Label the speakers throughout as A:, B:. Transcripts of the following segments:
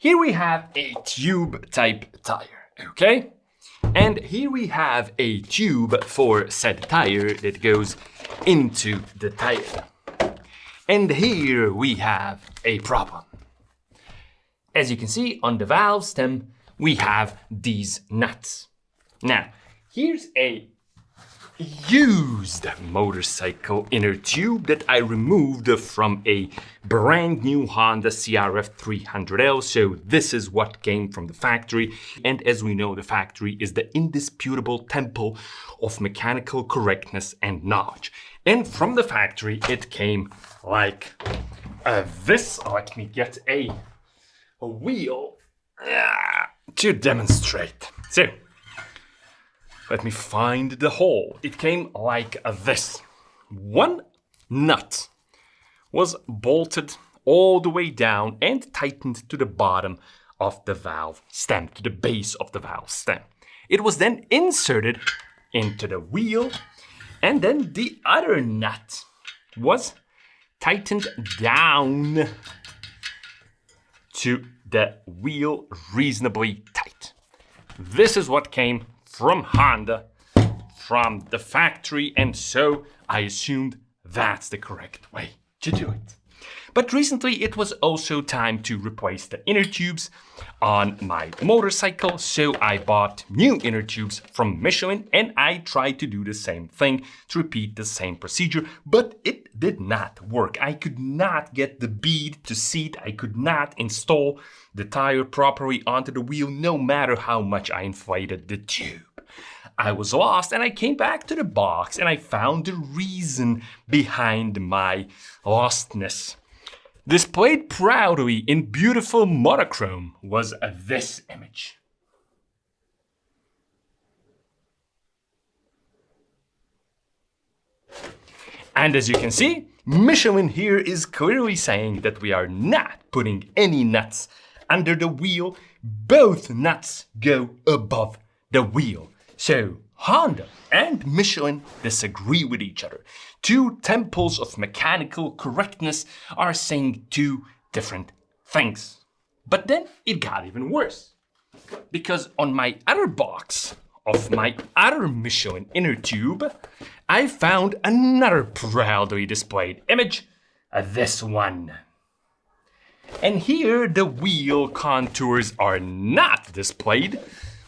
A: Here we have a tube type tire, okay? And here we have a tube for said tire that goes into the tire. And here we have a problem. As you can see on the valve stem, we have these nuts. Now, here's a used motorcycle inner tube that I removed from a brand new Honda CRF 300L. So this is what came from the factory. And as we know, the factory is the indisputable temple of mechanical correctness and knowledge. And from the factory, it came like this. Let me get a wheel to demonstrate. So, let me find the hole. It came like this. One nut was bolted all the way down and tightened to the bottom of the valve stem, to the base of the valve stem. It was then inserted into the wheel, and then the other nut was tightened down to the wheel reasonably tight. This is what came from Honda, from the factory, and so I assumed that's the correct way to do it. But recently it was also time to replace the inner tubes on my motorcycle, so I bought new inner tubes from Michelin, and I tried to do the same thing, to repeat the same procedure, but it did not work. I could not get the bead to seat, I could not install the tire properly onto the wheel, no matter how much I inflated the tube. I was lost, and I came back to the box and I found the reason behind my lostness. Displayed proudly in beautiful monochrome was this image. And as you can see, Michelin here is clearly saying that we are not putting any nuts under the wheel. Both nuts go above the wheel. So Honda and Michelin disagree with each other. Two temples of mechanical correctness are saying two different things. But then it got even worse. Because on my other box of my other Michelin inner tube, I found another proudly displayed image, this one. And here the wheel contours are not displayed.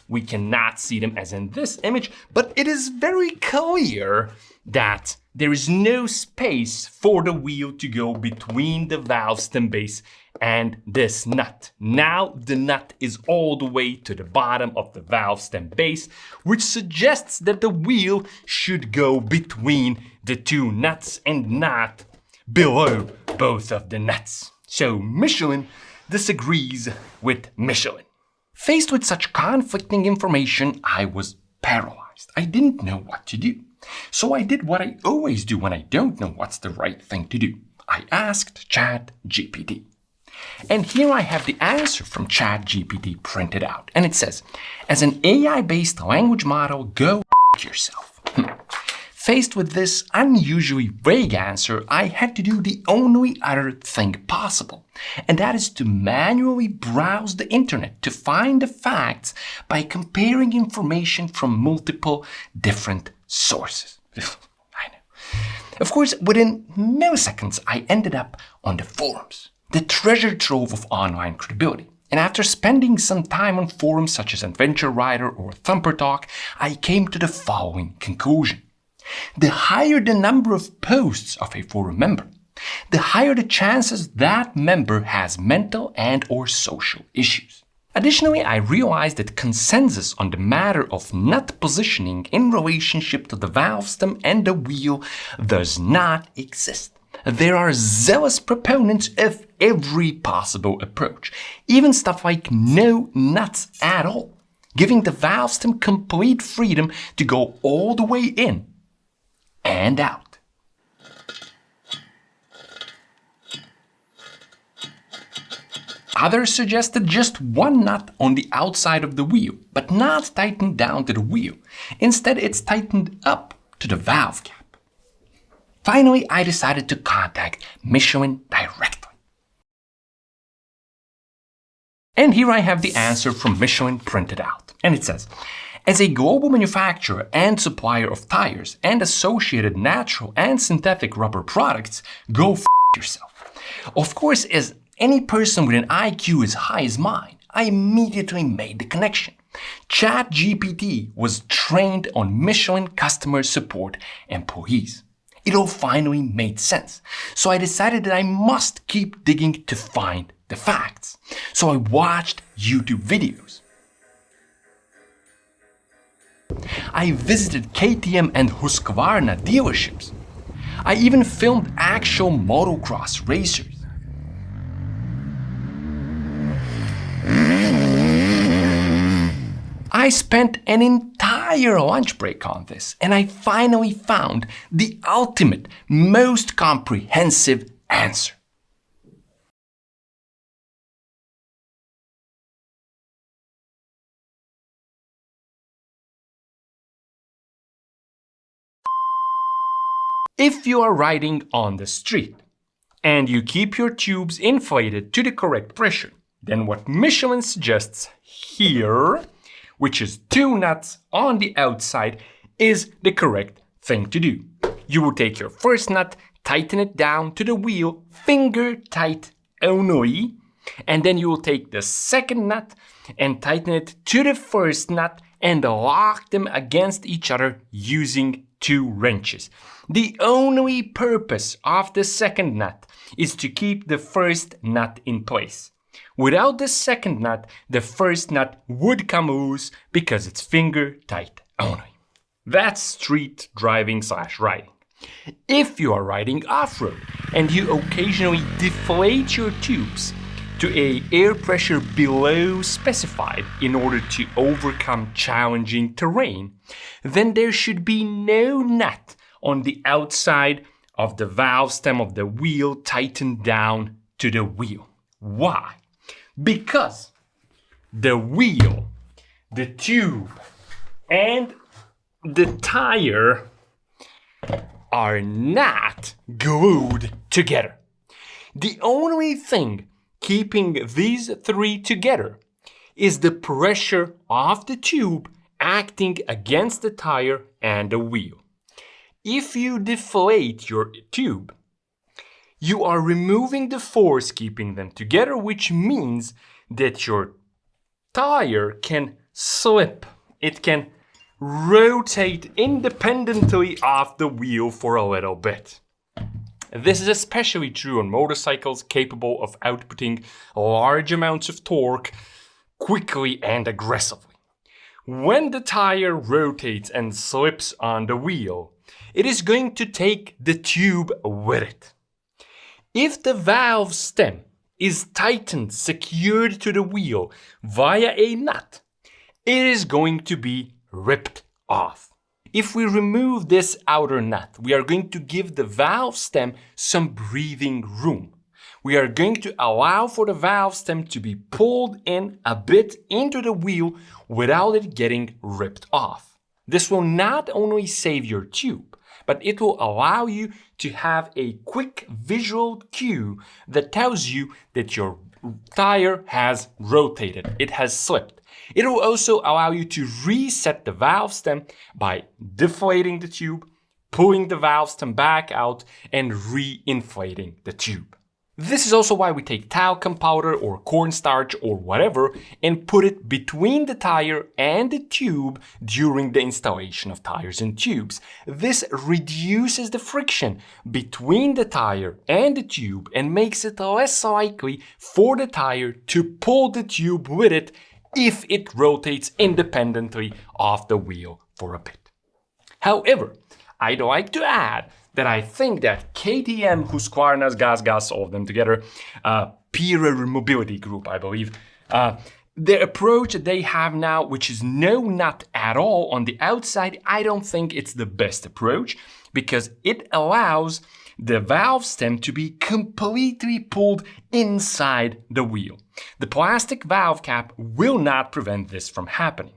A: We cannot see them as in this image, but it is very clear that there is no space for the wheel to go between the valve stem base and this nut. Now the nut is all the way to the bottom of the valve stem base, which suggests that the wheel should go between the two nuts and not below both of the nuts. So Michelin disagrees with Michelin. Faced with such conflicting information, I was paralyzed. I didn't know what to do. So I did what I always do when I don't know what's the right thing to do. I asked ChatGPT. And here I have the answer from ChatGPT printed out. And it says, as an AI-based language model, go f*** yourself. Faced with this unusually vague answer, I had to do the only other thing possible, and that is to manually browse the internet to find the facts by comparing information from multiple different sources. I know. Of course, within milliseconds, I ended up on the forums, the treasure trove of online credibility. And after spending some time on forums such as Adventure Rider or Thumper Talk, I came to the following conclusion. The higher the number of posts of a forum member, the higher the chances that member has mental and or social issues. Additionally, I realized that consensus on the matter of nut positioning in relationship to the valve stem and the wheel does not exist. There are zealous proponents of every possible approach, even stuff like no nuts at all, giving the valve stem complete freedom to go all the way in and out. Others suggested just one nut on the outside of the wheel, but not tightened down to the wheel. Instead, it's tightened up to the valve cap. Finally, I decided to contact Michelin directly. And here I have the answer from Michelin printed out. And it says, as a global manufacturer and supplier of tires and associated natural and synthetic rubber products, go f yourself. Of course, as any person with an IQ as high as mine, I immediately made the connection. ChatGPT was trained on Michelin customer support employees. It all finally made sense. So I decided that I must keep digging to find the facts. So I watched YouTube videos. I visited KTM and Husqvarna dealerships. I even filmed actual motocross racers. I spent an entire lunch break on this, and I finally found the ultimate, most comprehensive answer. If you are riding on the street and you keep your tubes inflated to the correct pressure, then what Michelin suggests here, which is 2 nuts on the outside, is the correct thing to do. You will take your first nut, tighten it down to the wheel, finger tight only, and then you will take the second nut and tighten it to the first nut and lock them against each other using 2 wrenches. The only purpose of the second nut is to keep the first nut in place. Without the second nut, the first nut would come loose because it's finger tight only. That's street driving / riding. If you are riding off-road and you occasionally deflate your tubes to an air pressure below specified in order to overcome challenging terrain, then there should be no nut on the outside of the valve stem of the wheel tightened down to the wheel. Why? Because the wheel, the tube, and the tire are not glued together. The only thing keeping these 3 together is the pressure of the tube acting against the tire and the wheel. If you deflate your tube, you are removing the force keeping them together, which means that your tire can slip. It can rotate independently off the wheel for a little bit. This is especially true on motorcycles capable of outputting large amounts of torque quickly and aggressively. When the tire rotates and slips on the wheel, it is going to take the tube with it. If the valve stem is tightened, secured to the wheel via a nut, it is going to be ripped off. If we remove this outer nut, we are going to give the valve stem some breathing room. We are going to allow for the valve stem to be pulled in a bit into the wheel without it getting ripped off. This will not only save your tube, but it will allow you to have a quick visual cue that tells you that your tire has rotated, it has slipped. It will also allow you to reset the valve stem by deflating the tube, pulling the valve stem back out, and re-inflating the tube. This is also why we take talcum powder or cornstarch or whatever and put it between the tire and the tube during the installation of tires and tubes. This reduces the friction between the tire and the tube and makes it less likely for the tire to pull the tube with it if it rotates independently off the wheel for a bit. However, I'd like to add that I think that KTM, Husqvarna's, GAS, all of them together, Peer Mobility Group, I believe, the approach that they have now, which is no nut at all on the outside, I don't think it's the best approach because it allows the valve stem to be completely pulled inside the wheel. The plastic valve cap will not prevent this from happening.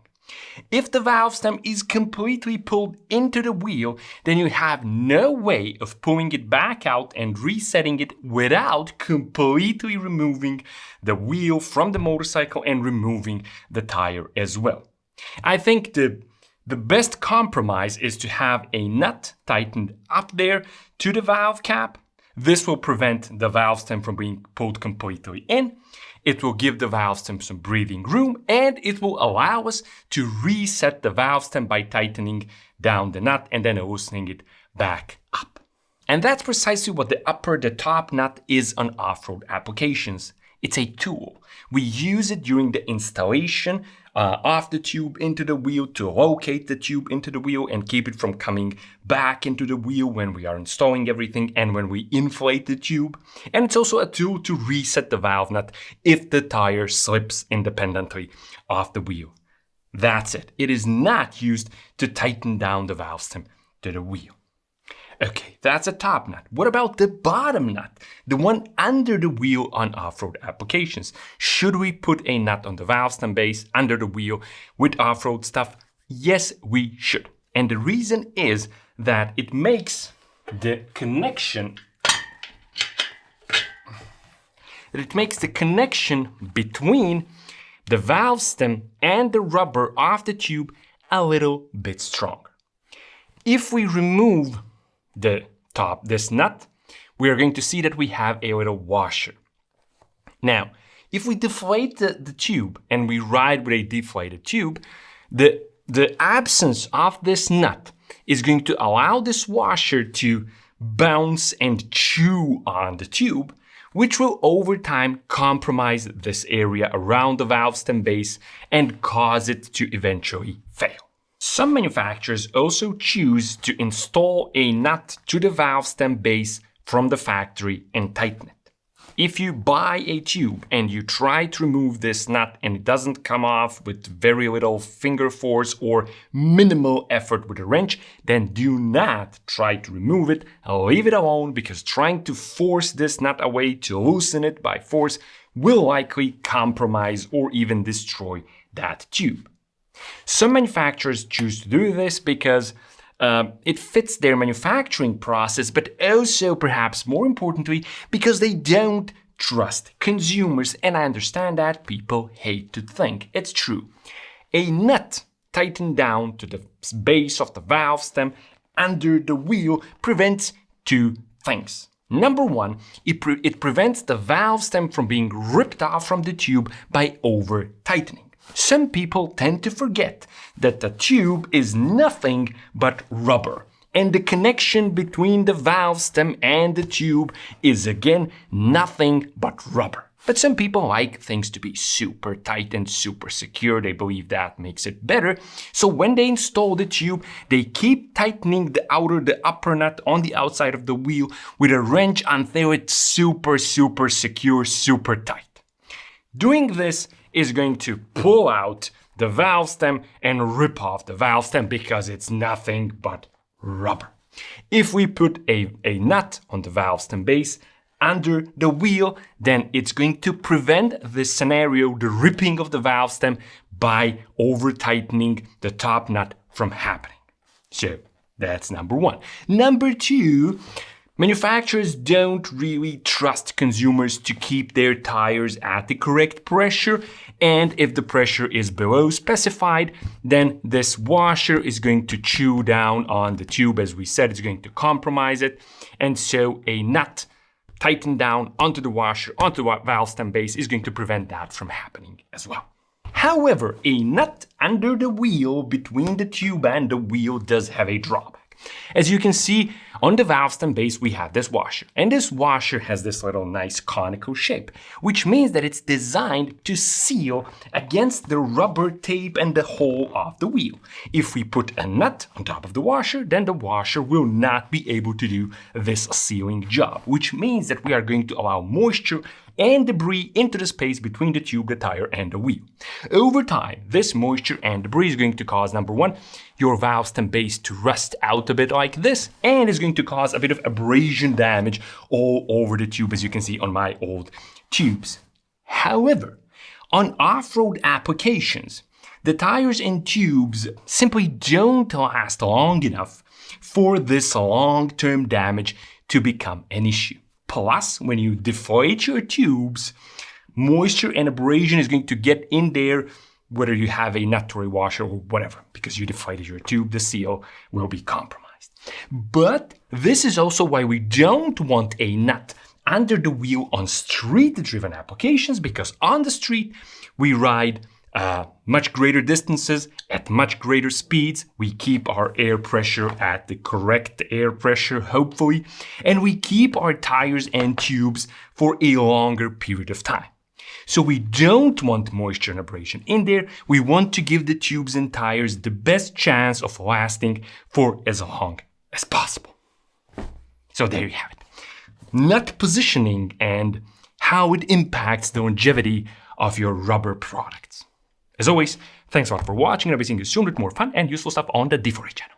A: If the valve stem is completely pulled into the wheel, then you have no way of pulling it back out and resetting it without completely removing the wheel from the motorcycle and removing the tire as well. I think the best compromise is to have a nut tightened up there to the valve cap. This will prevent the valve stem from being pulled completely in. It will give the valve stem some breathing room, and it will allow us to reset the valve stem by tightening down the nut and then loosening it back up. And that's precisely what the top nut is on off-road applications. It's a tool. We use it during the installation of the tube into the wheel to locate the tube into the wheel and keep it from coming back into the wheel when we are installing everything and when we inflate the tube. And it's also a tool to reset the valve nut if the tire slips independently off the wheel. That's it. It is not used to tighten down the valve stem to the wheel. Okay, that's a top nut. What about the bottom nut? The one under the wheel on off-road applications. Should we put a nut on the valve stem base under the wheel with off-road stuff? Yes, we should. And the reason is that it makes the connection between the valve stem and the rubber of the tube a little bit stronger. If we remove this nut, we are going to see that we have a little washer. Now, if we deflate the tube and we ride with a deflated tube, the absence of this nut is going to allow this washer to bounce and chew on the tube, which will over time compromise this area around the valve stem base and cause it to eventually fail. Some manufacturers also choose to install a nut to the valve stem base from the factory and tighten it. If you buy a tube and you try to remove this nut and it doesn't come off with very little finger force or minimal effort with a wrench, then do not try to remove it. Leave it alone, because trying to force this nut away to loosen it by force will likely compromise or even destroy that tube. Some manufacturers choose to do this because it fits their manufacturing process, but also, perhaps more importantly, because they don't trust consumers. And I understand that people hate to think it's true. A nut tightened down to the base of the valve stem under the wheel prevents two things. Number one, it prevents the valve stem from being ripped off from the tube by over-tightening. Some people tend to forget that the tube is nothing but rubber, and the connection between the valve stem and the tube is again nothing but rubber. But some people like things to be super tight and super secure. They believe that makes it better. So when they install the tube, they keep tightening the upper nut on the outside of the wheel with a wrench until it's super secure, super tight. Doing this is going to pull out the valve stem and rip off the valve stem because it's nothing but rubber. If we put a nut on the valve stem base under the wheel, then it's going to prevent this scenario, the ripping of the valve stem, by over-tightening the top nut from happening. So that's number one. Number two, manufacturers don't really trust consumers to keep their tires at the correct pressure, and if the pressure is below specified, then this washer is going to chew down on the tube. As we said, it's going to compromise it, and so a nut tightened down onto the washer, onto the valve stem base, is going to prevent that from happening as well. However, a nut under the wheel between the tube and the wheel does have a drawback. As you can see, on the valve stem base we have this washer, and this washer has this little nice conical shape, which means that it's designed to seal against the rubber tape and the hole of the wheel. If we put a nut on top of the washer, then the washer will not be able to do this sealing job, which means that we are going to allow moisture and debris into the space between the tube, the tire, and the wheel. Over time, this moisture and debris is going to cause, number one, your valve stem base to rust out a bit like this, and is going to cause a bit of abrasion damage all over the tube, as you can see on my old tubes. However, on off-road applications, the tires and tubes simply don't last long enough for this long-term damage to become an issue. Plus, when you deflate your tubes, moisture and abrasion is going to get in there, whether you have a nut or a washer or whatever, because you deflated your tube, the seal will be compromised. But this is also why we don't want a nut under the wheel on street-driven applications, because on the street we ride much greater distances at much greater speeds. We keep our air pressure at the correct air pressure, hopefully, and we keep our tires and tubes for a longer period of time. So we don't want moisture and abrasion in there. We want to give the tubes and tires the best chance of lasting for as long as possible. So there you have it. Nut positioning and how it impacts the longevity of your rubber products. As always, thanks a lot for watching, and I'll be seeing you soon with more fun and useful stuff on the D4A channel.